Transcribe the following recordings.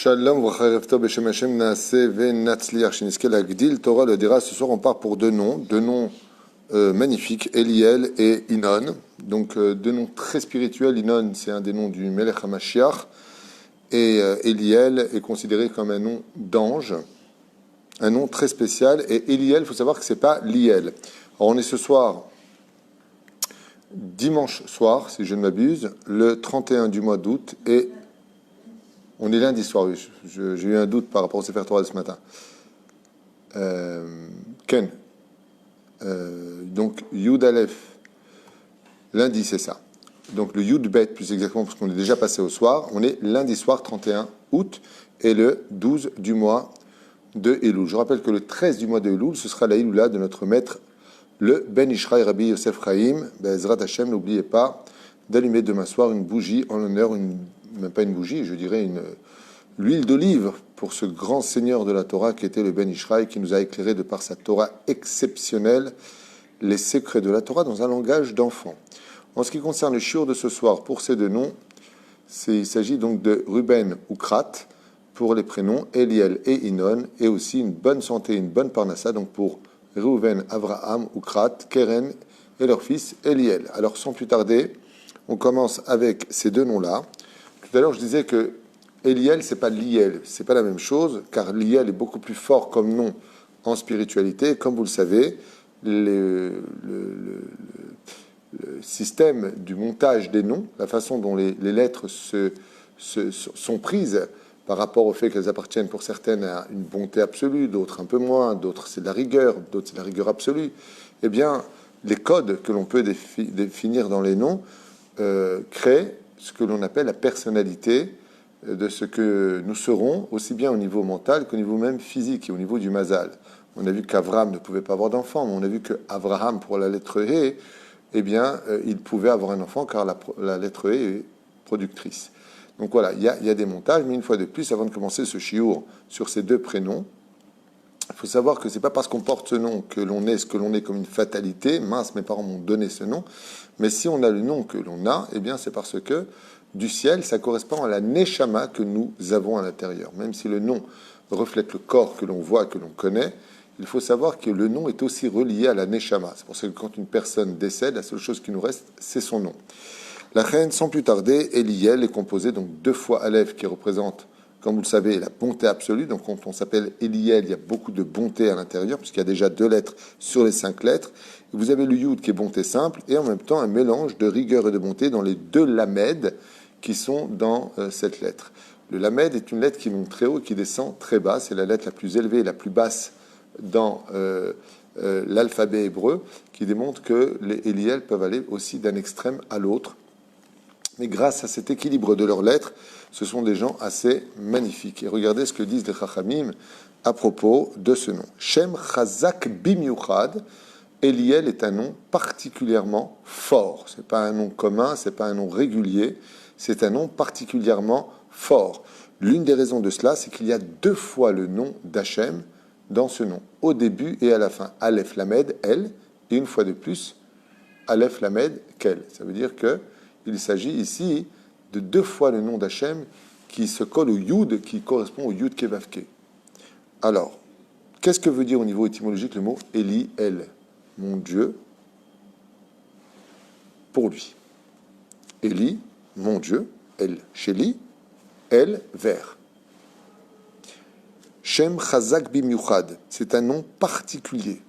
Shalom, bracha erev tov, b'shem Hashem, naaseh ve'natzliach, sheniske l'agdil Torah le dira. Ce soir, on part pour deux noms magnifiques, Eliel et Inon. Donc, deux noms très spirituels. Inon, c'est un des noms du Melech HaMashiach. Et Eliel est considéré comme un nom d'ange, un nom très spécial. Et Eliel, il faut savoir que ce n'est pas Liel. Alors, on est ce soir, dimanche soir, si je ne m'abuse, le 31 du mois d'août, et on est lundi soir, oui. J'ai eu un doute par rapport au Sefer Torah de ce matin. Ken. Donc, Yud Aleph. Lundi, c'est ça. Donc, le Yud Bet, plus exactement, parce qu'on est déjà passé au soir. On est lundi soir, 31 août, et le 12 du mois de Elul. Je rappelle que le 13 du mois de Elul, ce sera la Iloula de notre maître, le Ben Ishraï Rabbi Yosef Chaim. Bezrat Hashem, n'oubliez pas d'allumer demain soir une bougie en l'honneur, même pas une bougie, je dirais l'huile d'olive pour ce grand seigneur de la Torah qui était le Ben Ishraï, qui nous a éclairé de par sa Torah exceptionnelle les secrets de la Torah dans un langage d'enfant. En ce qui concerne le shiur de ce soir, pour ces deux noms, il s'agit donc de Ruben ou Krat pour les prénoms, Eliel et Inon, et aussi une bonne santé, une bonne parnassa, donc pour Reuven, Avraham ou Krat, Keren et leur fils Eliel. Alors sans plus tarder, on commence avec ces deux noms-là. Tout à l'heure, je disais que Eliel, c'est pas Liel, c'est pas la même chose, car Liel est beaucoup plus fort comme nom en spiritualité. Comme vous le savez, le système du montage des noms, la façon dont les lettres sont prises par rapport au fait qu'elles appartiennent pour certaines à une bonté absolue, d'autres un peu moins, d'autres c'est de la rigueur, d'autres c'est de la rigueur absolue. Eh bien, les codes que l'on peut définir dans les noms créent ce que l'on appelle la personnalité de ce que nous serons, aussi bien au niveau mental qu'au niveau même physique et au niveau du mazal. On a vu qu'Avraham ne pouvait pas avoir d'enfant, mais on a vu qu'Avraham, pour la lettre E, eh bien, il pouvait avoir un enfant car la lettre E est productrice. Donc voilà, il y a des montages, mais une fois de plus, avant de commencer ce shiur sur ces deux prénoms, il faut savoir que c'est pas parce qu'on porte ce nom que l'on est ce que l'on est comme une fatalité. Mince, mes parents m'ont donné ce nom. Mais si on a le nom que l'on a, eh bien, c'est parce que du ciel, ça correspond à la neshama que nous avons à l'intérieur. Même si le nom reflète le corps que l'on voit, que l'on connaît, il faut savoir que le nom est aussi relié à la neshama. C'est pour ça que quand une personne décède, la seule chose qui nous reste, c'est son nom. La reine, sans plus tarder, Eliel, est composée donc deux fois Aleph qui représente, comme vous le savez, la bonté absolue. Donc quand on s'appelle Eliel, il y a beaucoup de bonté à l'intérieur, puisqu'il y a déjà 2 lettres sur les 5 lettres. Et vous avez le Yud qui est bonté simple, et en même temps un mélange de rigueur et de bonté dans les 2 Lamed qui sont dans cette lettre. Le Lamed est une lettre qui monte très haut et qui descend très bas. C'est la lettre la plus élevée et la plus basse dans l'alphabet hébreu, qui démontre que les Eliel peuvent aller aussi d'un extrême à l'autre. Mais grâce à cet équilibre de leurs lettres, ce sont des gens assez magnifiques. Et regardez ce que disent les Chachamim à propos de ce nom. Shem Chazak Bimiuchad. Eliel est un nom particulièrement fort. Ce n'est pas un nom commun, ce n'est pas un nom régulier, c'est un nom particulièrement fort. L'une des raisons de cela, c'est qu'il y a 2 fois le nom d'Hachem dans ce nom, au début et à la fin. Aleph Lamed, El, et une fois de plus, Aleph Lamed, Kel. Ça veut dire que il s'agit ici de 2 fois le nom d'Hachem qui se colle au Yud, qui correspond au Yud Kevavke. Alors, qu'est-ce que veut dire au niveau étymologique le mot Eli, El? Mon Dieu, pour lui. Eli, mon Dieu, El, Sheli, El, vers. Shem Chazak Bimiuchad, c'est un nom particulier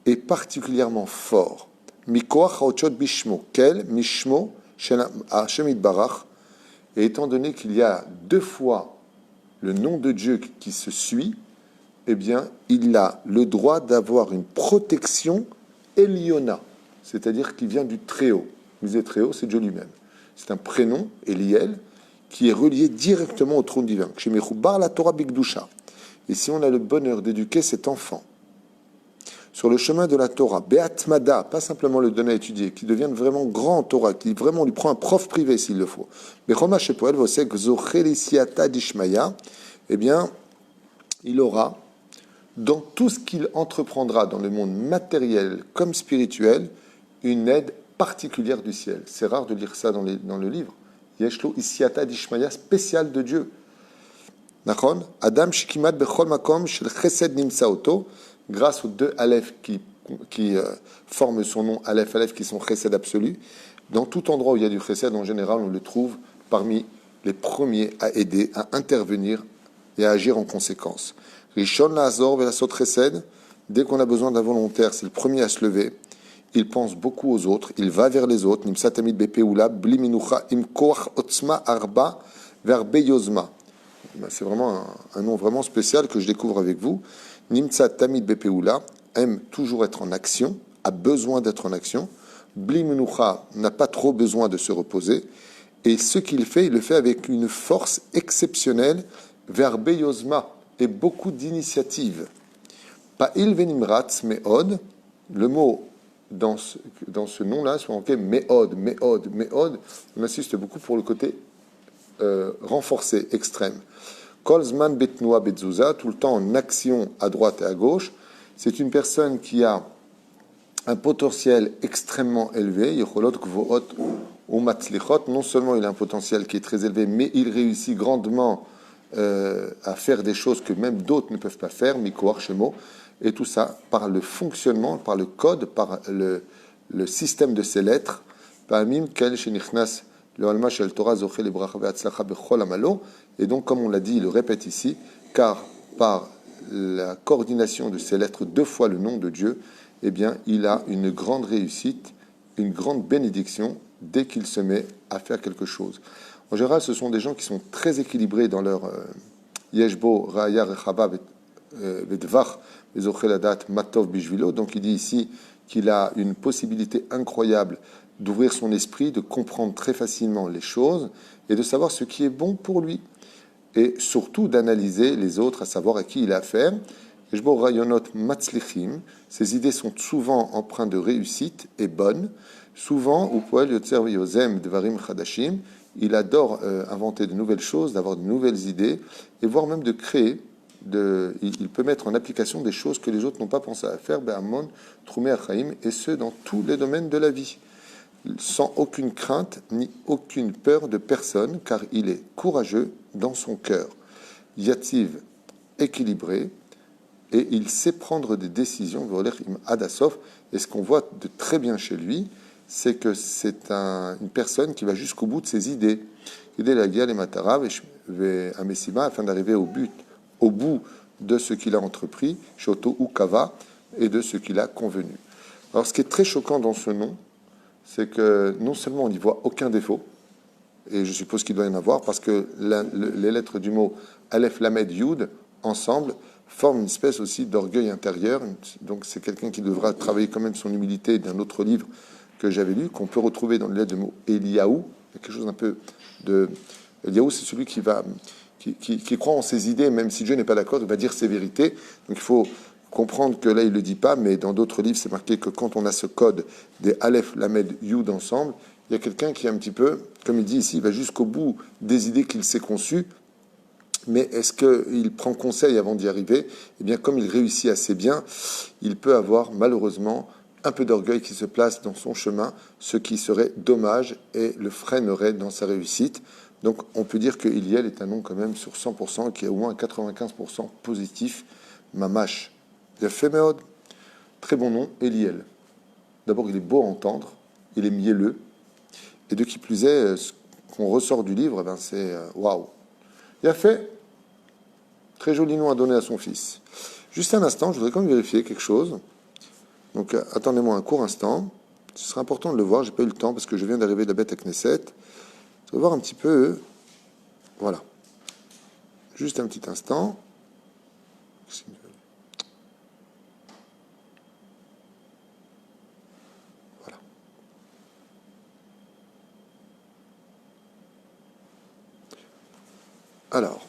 et particulièrement fort. Mikoach haotshot bishmo, kel mishmo shel Hashem itbarach. Et étant donné qu'il y a 2 fois le nom de Dieu qui se suit, eh bien, il a le droit d'avoir une protection Eliona, c'est-à-dire qui vient du Très-Haut. Vous disiez Très-Haut, c'est Dieu lui-même. C'est un prénom, Eliel, qui est relié directement au trône divin. La Torah Bigdusha. Et si on a le bonheur d'éduquer cet enfant sur le chemin de la Torah, Be'atmada, pas simplement le donner à étudier, qui devienne vraiment grand en Torah, qui vraiment lui prend un prof privé s'il le faut. Eh bien, il aura, dans tout ce qu'il entreprendra dans le monde matériel comme spirituel, une aide particulière du ciel. C'est rare de lire ça dans le livre. Yeshlo Isiata Dishmaya, spécial de Dieu. Nachon, Adam shikimat bechol makom shel chesed nimsa oto, grâce aux deux aleph qui forment son nom, aleph, qui sont chesed absolu. Dans tout endroit où il y a du chesed, en général, on le trouve parmi les premiers à aider, à intervenir et à agir en conséquence. Rishon la'azor ve'lasot chesed, dès qu'on a besoin d'un volontaire, c'est le premier à se lever. Il pense beaucoup aux autres, il va vers les autres. Nimsa tamid bepeula, bli minucha, im koach otzma arba, verbe yozma. C'est vraiment un nom vraiment spécial que je découvre avec vous. Nimsa tamid bepeula aime toujours être en action, a besoin d'être en action. Bli minucha n'a pas trop besoin de se reposer. Et ce qu'il fait, il le fait avec une force exceptionnelle, verbe yozma, et beaucoup d'initiative. Pa'il venimratz me'od, le mot dans ce nom-là, soit marqué me'od. On insiste beaucoup pour le côté renforcé, extrême. Kol zman betnoa betzuza, tout le temps en action à droite et à gauche. C'est une personne qui a un potentiel extrêmement élevé. Yecholot gvoot ou matzlichot. Non seulement il a un potentiel qui est très élevé, mais il réussit grandement à faire des choses que même d'autres ne peuvent pas faire, mikoar shemo, et tout ça par le fonctionnement, par le code, par le système de ces lettres. Pa'amim kel shenichnas le alma shel Torah zoché le bracha ve'atzlacha bechol amalo. Et donc, comme on l'a dit, il le répète ici, car par la coordination de ces lettres, 2 fois le nom de Dieu, eh bien, il a une grande réussite, une grande bénédiction dès qu'il se met à faire quelque chose. En général, ce sont des gens qui sont très équilibrés dans leur yeshbo, raya, rechaba, vedvach, vezocheladat, matov, bishvilo. Donc, il dit ici qu'il a une possibilité incroyable d'ouvrir son esprit, de comprendre très facilement les choses et de savoir ce qui est bon pour lui. Et surtout d'analyser les autres, à savoir à qui il a affaire. Yeshbo rayonot matzlichim, ces idées sont souvent empreintes de réussite et bonnes. Souvent, ou poel yotzer yozem dvarim chadashim, il adore inventer de nouvelles choses, d'avoir de nouvelles idées, et voire même de créer. Il peut mettre en application des choses que les autres n'ont pas pensé à faire, be'amon, troumé achaim, et ce, dans tous les domaines de la vie, sans aucune crainte ni aucune peur de personne, car il est courageux dans son cœur, yativ, équilibré, et il sait prendre des décisions, et ce qu'on voit de très bien chez lui, c'est que c'est une personne qui va jusqu'au bout de ses idées, afin d'arriver au bout de ce qu'il a entrepris, shoto ou kava, et de ce qu'il a convenu. Alors ce qui est très choquant dans ce nom, c'est que non seulement on n'y voit aucun défaut, et je suppose qu'il doit y en avoir, parce que les lettres du mot Aleph, Lamed, Yud, ensemble, forment une espèce aussi d'orgueil intérieur. Donc c'est quelqu'un qui devra travailler quand même son humilité d'un autre livre que j'avais lu, qu'on peut retrouver dans les lettres du mot Eliaou. Il y a quelque chose un peu de... Eliaou, c'est celui qui croit en ses idées, même si Dieu n'est pas d'accord, il va dire ses vérités. Donc il faut comprendre que là, il ne le dit pas, mais dans d'autres livres, c'est marqué que quand on a ce code des Aleph, Lamed, Yud ensemble, il y a quelqu'un qui est un petit peu, comme il dit ici, il va jusqu'au bout des idées qu'il s'est conçues, mais est-ce qu'il prend conseil avant d'y arriver? Eh bien, comme il réussit assez bien, il peut avoir malheureusement un peu d'orgueil qui se place dans son chemin, ce qui serait dommage et le freinerait dans sa réussite. Donc, on peut dire que Iliel est un nom quand même sur 100%, qui est au moins 95% positif, Mamash. Yafemeod, très bon nom, Eliel. D'abord, il est beau à entendre, il est mielleux, et de qui plus est, ce qu'on ressort du livre, ben c'est waouh. Yafé, très joli nom à donner à son fils. Juste un instant, je voudrais quand même vérifier quelque chose. Donc, attendez-moi un court instant. Ce sera important de le voir, j'ai pas eu le temps parce que je viens d'arriver de la bête à Knesset. Je vais voir un petit peu. Voilà. Juste un petit instant. Voilà. Alors.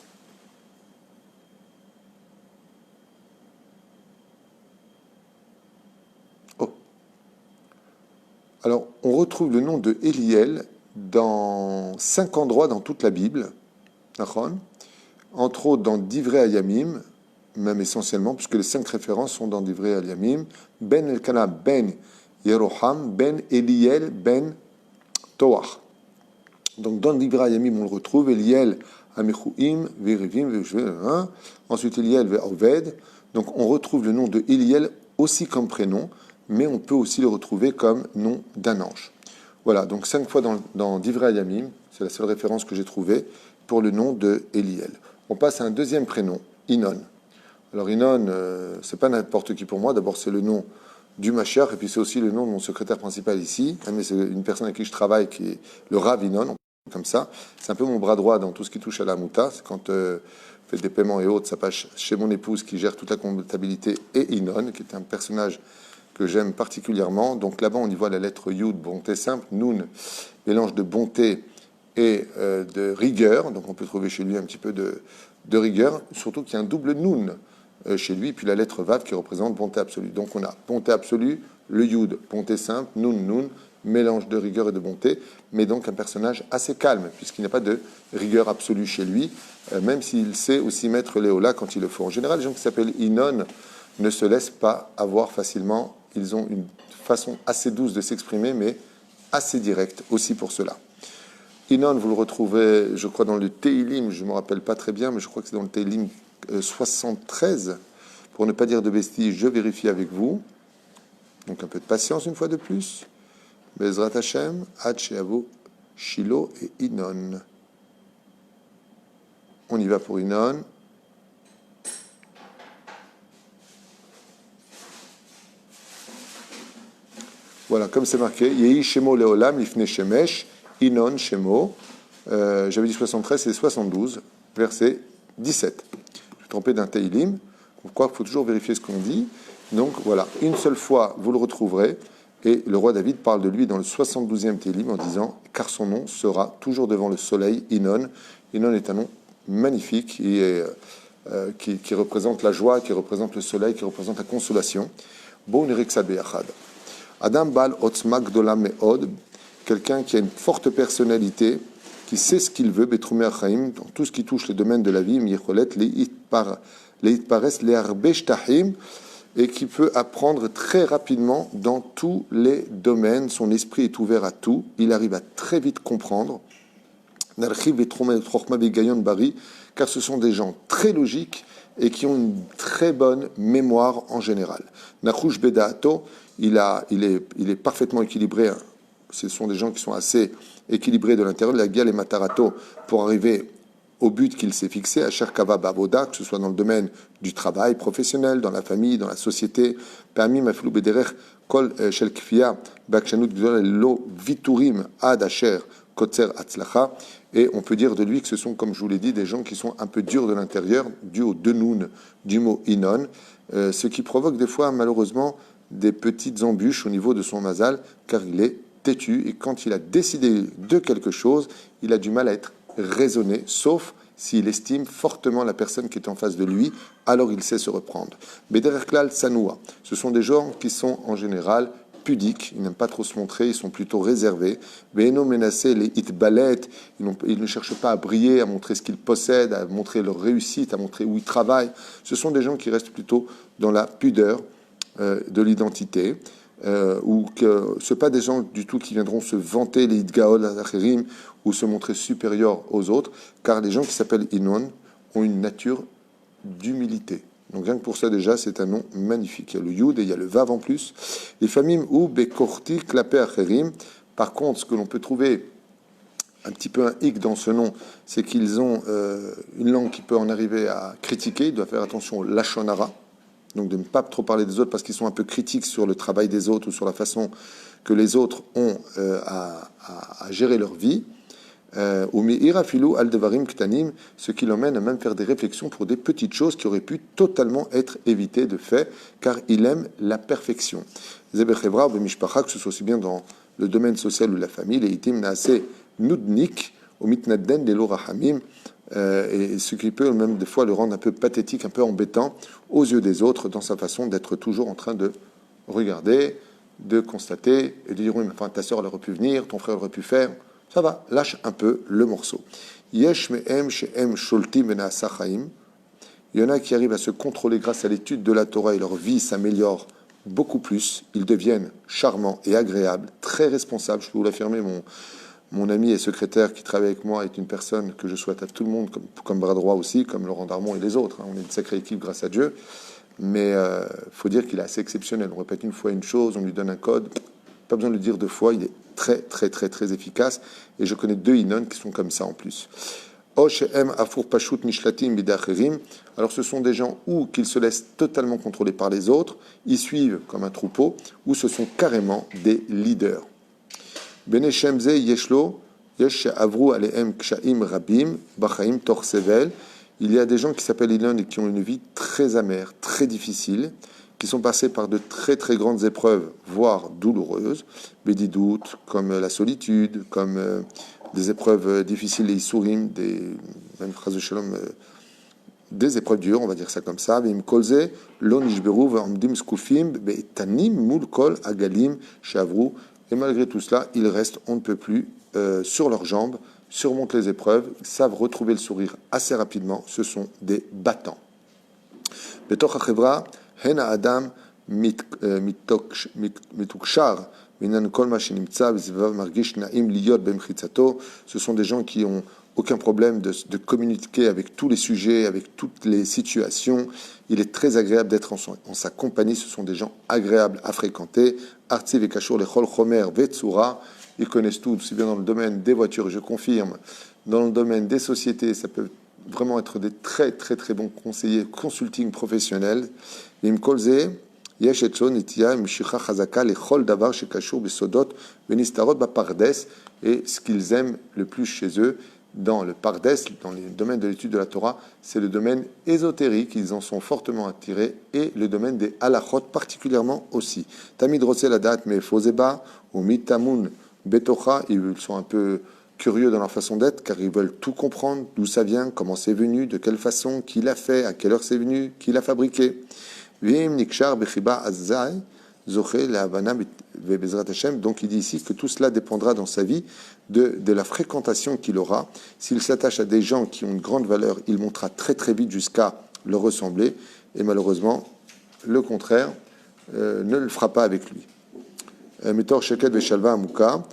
Alors, on retrouve le nom de Eliel dans 5 endroits dans toute la Bible, entre autres dans Divrei Hayamim, même essentiellement, puisque les 5 références sont dans Divrei Hayamim, Ben Elkana, Ben Yeroham, Ben Eliel, Ben Toach. Donc dans Divrei Hayamim, on le retrouve, Eliel Amichuim, Virivim, Vishvim. Ensuite, Iliel, Ve'oved. Donc, on retrouve le nom de Iliel aussi comme prénom, mais on peut aussi le retrouver comme nom d'un ange. Voilà, donc 5 fois dans Divrei Yamim, c'est la seule référence que j'ai trouvée pour le nom de Eliel. On passe à un deuxième prénom, Inon. Alors Inon, c'est pas n'importe qui pour moi. D'abord, c'est le nom du Mashiach, et puis c'est aussi le nom de mon secrétaire principal ici. Mais c'est une personne avec qui je travaille, qui est le Rav Inon, comme ça. C'est un peu mon bras droit dans tout ce qui touche à la mouta. C'est quand je fais des paiements et autres, ça passe chez mon épouse qui gère toute la comptabilité, et Inon, qui est un personnage que j'aime particulièrement. Donc là-bas, on y voit la lettre Yud, bonté simple, Nun, mélange de bonté et de rigueur. Donc on peut trouver chez lui un petit peu de rigueur, surtout qu'il y a un double Nun chez lui, puis la lettre Vav qui représente bonté absolue. Donc on a bonté absolue, le Yud, bonté simple, Nun, mélange de rigueur et de bonté, mais donc un personnage assez calme, puisqu'il n'y a pas de rigueur absolue chez lui, même s'il sait aussi mettre Léola quand il le faut. En général, les gens qui s'appellent Inon ne se laissent pas avoir facilement. Ils ont une façon assez douce de s'exprimer, mais assez directe aussi pour cela. Inon, vous le retrouvez, je crois, dans le Teilim, je ne me rappelle pas très bien, mais je crois que c'est dans le Teilim 73. Pour ne pas dire de bêtises, je vérifie avec vous. Donc un peu de patience une fois de plus. Bezrat Hashem, Ad Sheavo, Shiloh et Inon. On y va pour Inon. Voilà, comme c'est marqué, Yehi Shemo Leolam, Lifne Shemesh, Inon Shemo. J'avais dit 73, c'est 72, verset 17. Je suis trompé d'un Teilim. Pourquoi il faut toujours vérifier ce qu'on dit. Donc voilà, une seule fois, vous le retrouverez. Et le roi David parle de lui dans le 72e Teilim en disant « Car son nom sera toujours devant le soleil, Inon ». Inon est un nom magnifique qui représente la joie, qui représente le soleil, qui représente la consolation. Bon, Niriksa Beyachad. Adam Bal Otzma Gdola Meod, quelqu'un qui a une forte personnalité, qui sait ce qu'il veut, Betroumé Achaim, dans tout ce qui touche le domaine de la vie, Miyecholet, Leitpares, Leharbe Shtahim, et qui peut apprendre très rapidement dans tous les domaines. Son esprit est ouvert à tout. Il arrive à très vite comprendre. Car ce sont des gens très logiques et qui ont une très bonne mémoire en général. Nachush Bedato, il est parfaitement équilibré. Ce sont des gens qui sont assez équilibrés de l'intérieur. La Gial et Matarato, pour arriver au but qu'il s'est fixé, à Cherkava Bavoda, que ce soit dans le domaine du travail professionnel, dans la famille, dans la société. Permis Maflou Bederer, Kol Shelkfia, Bakshanut Lo Viturim Ad Asher, Kotzer Atzlacha. Et on peut dire de lui que ce sont, comme je vous l'ai dit, des gens qui sont un peu durs de l'intérieur, dû au denoun du mot Inon, ce qui provoque des fois, malheureusement, des petites embûches au niveau de son mazal, car il est têtu, et quand il a décidé de quelque chose, il a du mal à être raisonné, sauf s'il estime fortement la personne qui est en face de lui, alors il sait se reprendre. Bederer Klal Sanoua, ce sont des gens qui sont en général pudiques, ils n'aiment pas trop se montrer, ils sont plutôt réservés. Beno menacé les itbalet, ils ne cherchent pas à briller, à montrer ce qu'ils possèdent, à montrer leur réussite, à montrer où ils travaillent. Ce sont des gens qui restent plutôt dans la pudeur de l'identité. Ou que ce ne sont pas des gens du tout qui viendront se vanter les idgaol acherim ou se montrer supérieurs aux autres, car les gens qui s'appellent Inon ont une nature d'humilité. Donc rien que pour ça déjà, c'est un nom magnifique. Il y a le Yud et il y a le Vav en plus. Les familles ou Bekorti Klapé Acherim. Par contre, ce que l'on peut trouver un petit peu un hic dans ce nom, c'est qu'ils ont une langue qui peut en arriver à critiquer. Il doit faire attention au Lachon Hara. Donc de ne pas trop parler des autres parce qu'ils sont un peu critiques sur le travail des autres ou sur la façon que les autres ont à gérer leur vie. Ou irafilu al devarim ktanim, ce qui l'emmène à même faire des réflexions pour des petites choses qui auraient pu totalement être évitées de fait, car il aime la perfection. Zebechevra ou mishpacha, que ce soit aussi bien dans le domaine social ou la famille, les itim naase nudnik ou mitnadden de l'orahamim, et ce qui peut même des fois le rendre un peu pathétique, un peu embêtant aux yeux des autres dans sa façon d'être toujours en train de regarder, de constater et de dire oui, mais enfin ta sœur elle aurait pu venir, ton frère aurait pu faire. Ça va, lâche un peu le morceau. Yesh me'em she'em sholtim bena'asa chaim. Il y en a qui arrivent à se contrôler grâce à l'étude de la Torah et leur vie s'améliore beaucoup plus. Ils deviennent charmants et agréables, très responsables. Je peux vous l'affirmer, Mon ami et secrétaire qui travaille avec moi est une personne que je souhaite à tout le monde, comme bras droit aussi, comme Laurent Darmon et les autres. On est une sacrée équipe grâce à Dieu. Mais faut dire qu'il est assez exceptionnel. On répète une fois une chose, on lui donne un code. Pas besoin de le dire deux fois. Il est très, très, très, très efficace. Et je connais 2 Inon qui sont comme ça en plus. Alors ce sont des gens ou qu'ils se laissent totalement contrôler par les autres, ils suivent comme un troupeau, ou ce sont carrément des leaders. Bene Shemze Yeshlo, Yesh Avru Alehem Kshaim Rabim, Bachaim Tor Sevel. Il y a des gens qui s'appellent Inon et qui ont une vie très amère, très difficile, qui sont passés par de très très grandes épreuves, voire douloureuses, Bédidoutes, comme la solitude, comme des épreuves difficiles, les Isurim, même phrase de Shalom, des épreuves dures, on va dire ça comme ça. Vim kolze lo nishberu v'amdim skufim be'tanim mul kol agalim shavru. Et malgré tout cela, ils restent, on ne peut plus, sur leurs jambes, surmontent les épreuves, savent retrouver le sourire assez rapidement. Ce sont des battants. Betoch hachevra hen ha'adam mitukshar minan kol ma shenimtza v'zvav margish na'im liyot b'mchitzato. Ce sont des gens qui ont aucun problème de communiquer avec tous les sujets, avec toutes les situations. Il est très agréable d'être en sa compagnie. Ce sont des gens agréables à fréquenter. Artiv et Kachur, les Chol Chomer, Vetsura, ils connaissent tout, aussi bien dans le domaine des voitures, je confirme, dans le domaine des sociétés, ça peut vraiment être des très très très bons conseillers, consulting professionnels. Im Kolze, Yesh Etzon, Itia, Mishicha Chazaka, les Chol Davar, chez Kachur, Besodot, Venistarot, Bapardes, et ce qu'ils aiment le plus chez eux, dans le Pardes, dans le domaine de l'étude de la Torah, c'est le domaine ésotérique, ils en sont fortement attirés, et le domaine des halachot particulièrement aussi. Tamid Rotsel Adat, mais Foseba, ou Mitamun Betocha, ils sont un peu curieux dans leur façon d'être, car ils veulent tout comprendre, d'où ça vient, comment c'est venu, de quelle façon, qui l'a fait, à quelle heure c'est venu, qui l'a fabriqué. Vim Nikshar Bechiba Azai, donc il dit ici que tout cela dépendra dans sa vie de la fréquentation qu'il aura. S'il s'attache à des gens qui ont une grande valeur, il montera très très vite jusqu'à leur ressembler, et malheureusement le contraire ne le fera pas avec lui. Metor Sheket Veshalva Amuka,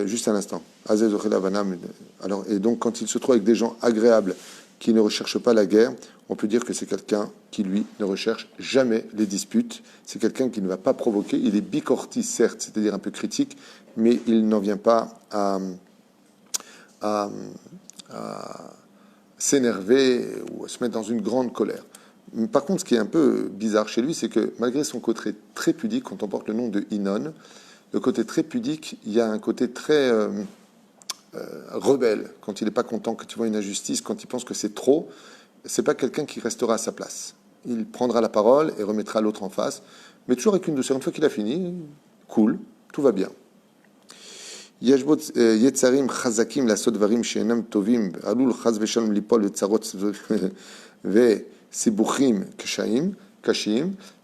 juste un instant. Alors, et donc quand il se trouve avec des gens agréables qui ne recherche pas la guerre, on peut dire que c'est quelqu'un qui, lui, ne recherche jamais les disputes. C'est quelqu'un qui ne va pas provoquer. Il est bicorti, certes, c'est-à-dire un peu critique, mais il n'en vient pas à s'énerver ou à se mettre dans une grande colère. Par contre, ce qui est un peu bizarre chez lui, c'est que malgré son côté très pudique, quand on porte le nom de Inon, le côté très pudique, il y a un côté très rebelle. Quand il n'est pas content, quand il voit une injustice, quand il pense que c'est trop, c'est pas quelqu'un qui restera à sa place. Il prendra la parole et remettra l'autre en face, mais toujours avec une douceur. Une fois qu'il a fini, cool, tout va bien. Yeshbot yetzarim chazakim la sodvarim she'enam tovim alul chaz v'shalom lipol v'tzarot v'sibuchim kashim.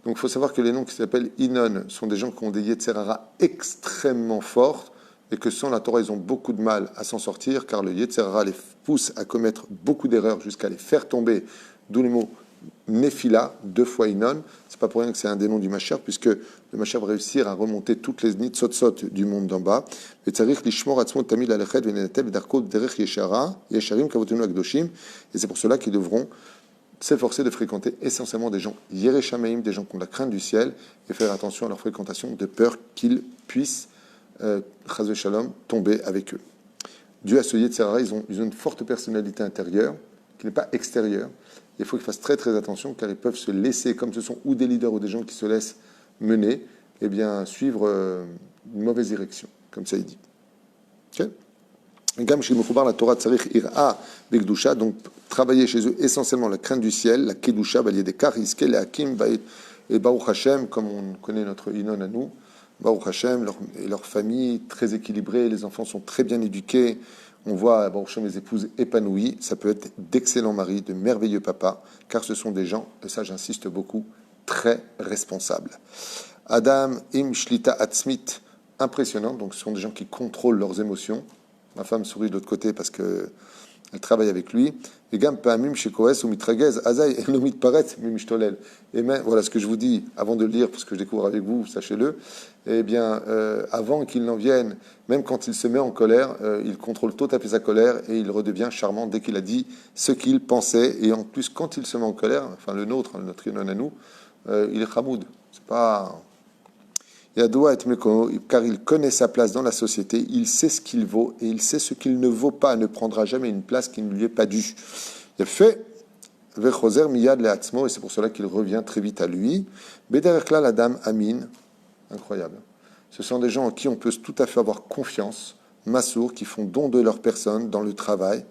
Donc il faut savoir que les noms qui s'appellent Inon sont des gens qui ont des yetzerara extrêmement forts et que sans la Torah, ils ont beaucoup de mal à s'en sortir, car le Yetzerara les pousse à commettre beaucoup d'erreurs jusqu'à les faire tomber, d'où le mot Nephila, 2 fois Inon. C'est pas pour rien que c'est un des noms du Mashiach, puisque le Mashiach va réussir à remonter toutes les nitzotzot du monde d'en bas. Et c'est pour cela qu'ils devront s'efforcer de fréquenter essentiellement des gens Yereshamaim, des gens qui ont la crainte du ciel, et faire attention à leur fréquentation de peur qu'ils puissent Chaz Shalom, tomber avec eux. Dû à ce Yetzirah, ils ont une forte personnalité intérieure qui n'est pas extérieure. Il faut qu'ils fassent très très attention car ils peuvent se laisser, comme ce sont ou des leaders ou des gens qui se laissent mener, eh bien suivre une mauvaise direction, comme ça il dit. Okay? Donc travailler chez eux essentiellement la crainte du ciel, la Kedusha, Baliedekar, Iskel, Hakim, et Baruch Hashem, comme on connaît notre Inon à nous. Baruch Hashem, leur famille très équilibrée, les enfants sont très bien éduqués, on voit Baruch Hashem les épouses épanouies, ça peut être d'excellents maris, de merveilleux papas, car ce sont des gens, et ça j'insiste beaucoup, très responsables. Adam im shlita atzmit, impressionnant, donc ce sont des gens qui contrôlent leurs émotions. Ma femme sourit de l'autre côté parce que elle travaille avec lui. Et gam pa'amim shekoes ou mitragez azay enomit paret mimishtolel. Et même, voilà ce que je vous dis avant de le lire, parce que je découvre avec vous, sachez-le. Eh bien, avant qu'il n'en vienne, même quand il se met en colère, il contrôle tout à fait sa colère et il redevient charmant dès qu'il a dit ce qu'il pensait. Et en plus, quand il se met en colère, enfin le nôtre, notre Inon à nous, il est chamoud. C'est pas. Car il connaît sa place dans la société, il sait ce qu'il vaut et il sait ce qu'il ne vaut pas, ne prendra jamais une place qui ne lui est pas due. Il a fait Vechoser miyad le'atzmo, et c'est pour cela qu'il revient très vite à lui. Bederekla la dame Amin, incroyable. Ce sont des gens en qui on peut tout à fait avoir confiance, massour, qui font don de leur personne dans le travail.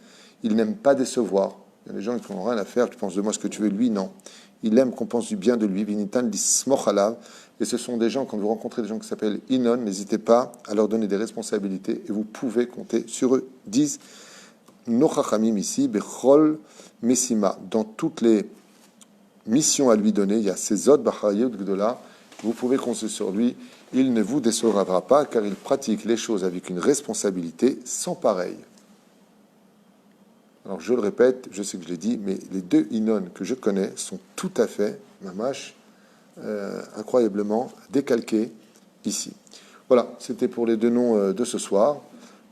Ils n'aiment pas décevoir. Il y a des gens qui n'ont rien à faire, tu penses de moi ce que tu veux, lui non. Il aime qu'on pense du bien de lui. Vinitan dit smochalav. Et ce sont des gens, quand vous rencontrez des gens qui s'appellent Inon, n'hésitez pas à leur donner des responsabilités et vous pouvez compter sur eux. Disent Nochachamim ici, Bechol Messima. Dans toutes les missions à lui donner, il y a ces autres Bachayot Gdola. Vous pouvez compter sur lui. Il ne vous décevra pas car il pratique les choses avec une responsabilité sans pareil. Alors je le répète, je sais que je l'ai dit, mais les deux Inon que je connais sont tout à fait, mamash, incroyablement décalqués ici. Voilà, c'était pour les deux noms de ce soir.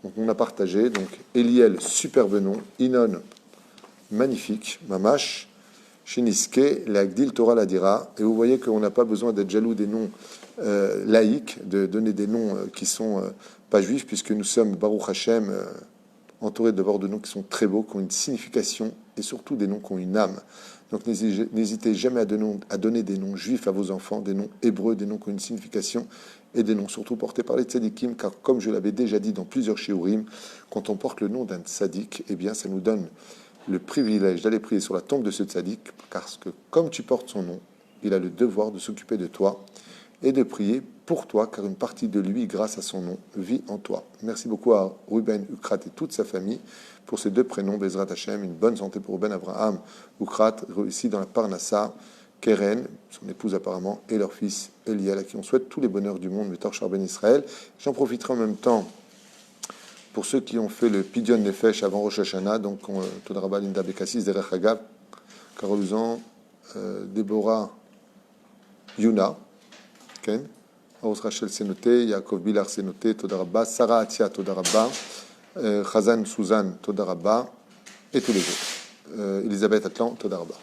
Donc on a partagé, donc Eliel, superbe nom, Inon, magnifique, mamash, Shiniske, l'Agdil Torah Ladira. Et vous voyez qu'on n'a pas besoin d'être jaloux des noms laïques, de donner des noms qui sont pas juifs, puisque nous sommes, Baruch Hashem, entourés d'abord de noms qui sont très beaux, qui ont une signification, et surtout des noms qui ont une âme. Donc n'hésitez jamais à donner des noms juifs à vos enfants, des noms hébreux, des noms qui ont une signification, et des noms surtout portés par les tzadikim, car comme je l'avais déjà dit dans plusieurs shiurim, quand on porte le nom d'un tzadik, eh bien ça nous donne le privilège d'aller prier sur la tombe de ce tzadik, parce que comme tu portes son nom, il a le devoir de s'occuper de toi et de prier pour toi, car une partie de lui, grâce à son nom, vit en toi. Merci beaucoup à Ruben Ukrat et toute sa famille pour ces deux prénoms, Bezrat Hashem, une bonne santé pour Ruben Abraham Ukrat, réussi dans la Parnassa, Keren, son épouse apparemment, et leur fils Eliel, à qui on souhaite tous les bonheurs du monde, Metor Charben Israël. J'en profiterai en même temps pour ceux qui ont fait le Pidyon Nefesh avant Rosh Hashanah, donc Todarabah Linda Bekassis, Derech Hagav, Carole Uzan, Déborah Yuna, Ken, Aros Rachel c'est noté, Yaakov Bilar c'est noté, Todarabah, Sarah Atia, Todarabah, Chazan Suzanne, Todarabah, et tous les autres. Elisabeth Atlan, Todarabah.